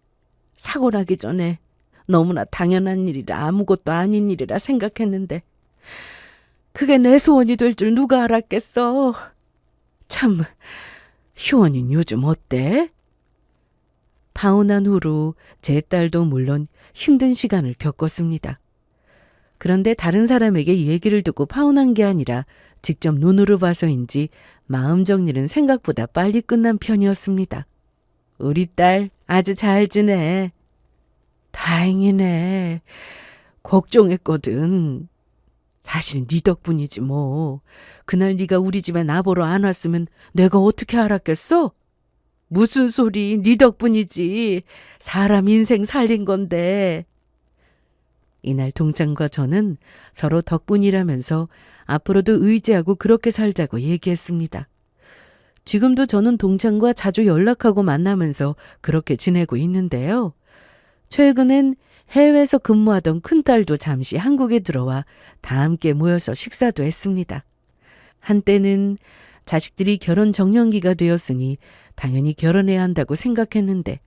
사고 나기 전에 너무나 당연한 일이라 아무것도 아닌 일이라 생각했는데 그게 내 소원이 될 줄 누가 알았겠어. 참, 효원이는 요즘 어때? 파혼한 후로 제 딸도 물론 힘든 시간을 겪었습니다. 그런데 다른 사람에게 얘기를 듣고 파혼한 게 아니라 직접 눈으로 봐서인지 마음 정리는 생각보다 빨리 끝난 편이었습니다. 우리 딸 아주 잘 지내. 다행이네. 걱정했거든. 사실 네 덕분이지 뭐. 그날 네가 우리 집에 나보러 안 왔으면 내가 어떻게 알았겠어? 무슨 소리, 네 덕분이지. 사람 인생 살린 건데. 이날 동창과 저는 서로 덕분이라면서 앞으로도 의지하고 그렇게 살자고 얘기했습니다. 지금도 저는 동창과 자주 연락하고 만나면서 그렇게 지내고 있는데요. 최근엔 해외에서 근무하던 큰딸도 잠시 한국에 들어와 다 함께 모여서 식사도 했습니다. 한때는 자식들이 결혼 정년기가 되었으니 당연히 결혼해야 한다고 생각했는데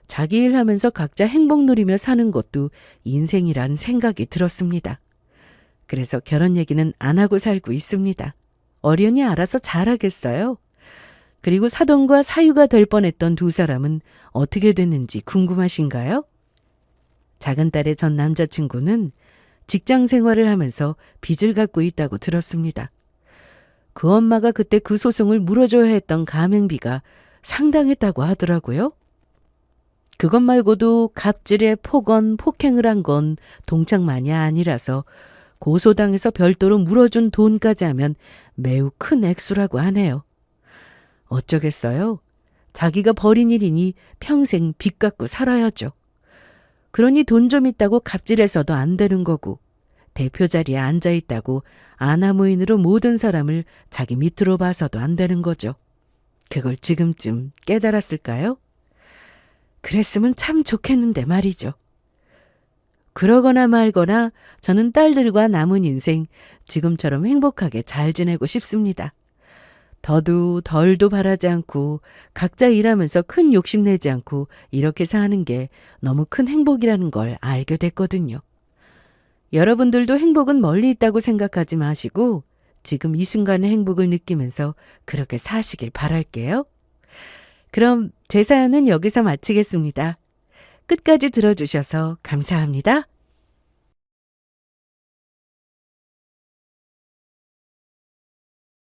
자기 일하면서 각자 행복 누리며 사는 것도 인생이란 생각이 들었습니다. 그래서 결혼 얘기는 안 하고 살고 있습니다. 어련히 알아서 잘하겠어요. 그리고 사돈과 사유가 될 뻔했던 두 사람은 어떻게 됐는지 궁금하신가요? 작은 딸의 전 남자친구는 직장 생활을 하면서 빚을 갖고 있다고 들었습니다. 그 엄마가 그때 그 소송을 물어줘야 했던 가맹비가 상당했다고 하더라고요. 그것 말고도 갑질에 폭언, 폭행을 한 건 동창만이 아니라서 고소당해서 별도로 물어준 돈까지 하면 매우 큰 액수라고 하네요. 어쩌겠어요? 자기가 벌인 일이니 평생 빚 갖고 살아야죠. 그러니 돈 좀 있다고 갑질해서도 안 되는 거고, 대표 자리에 앉아 있다고 아나무인으로 모든 사람을 자기 밑으로 봐서도 안 되는 거죠. 그걸 지금쯤 깨달았을까요? 그랬으면 참 좋겠는데 말이죠. 그러거나 말거나 저는 딸들과 남은 인생 지금처럼 행복하게 잘 지내고 싶습니다. 더도 덜도 바라지 않고 각자 일하면서 큰 욕심내지 않고 이렇게 사는 게 너무 큰 행복이라는 걸 알게 됐거든요. 여러분들도 행복은 멀리 있다고 생각하지 마시고 지금 이 순간의 행복을 느끼면서 그렇게 사시길 바랄게요. 그럼 제 사연은 여기서 마치겠습니다. 끝까지 들어주셔서 감사합니다.